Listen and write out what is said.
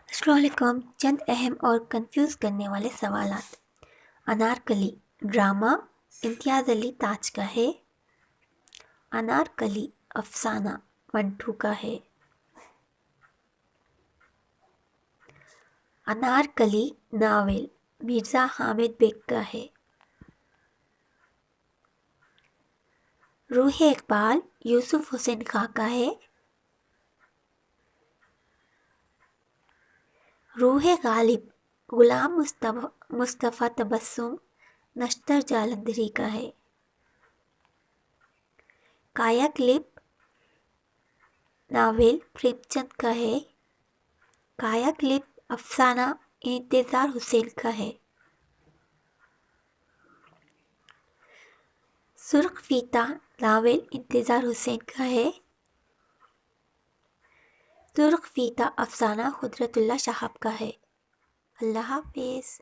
السلام علیکم۔ چند اہم اور کنفیوز کرنے والے سوالات۔ انارکلی ڈرامہ امتیاز علی تاج کا ہے؟ انارکلی افسانہ منٹو کا ہے؟ انارکلی ناول مرزا حامد بیگ کا ہے؟ روح اقبال یوسف حسین خاں کا ہے؟ روح غالب غلام مصطفیٰ تبسم نشتر جالندھری کا ہے؟ کایا کلپ ناول پریم چند کا ہے؟ کایا کلپ افسانہ انتظار حسین کا ہے؟ سرخ فیتا ناول انتظار حسین کا ہے؟ سرخ فیتا افسانہ قدرت اللہ شہاب کا ہے؟ اللہ حافظ۔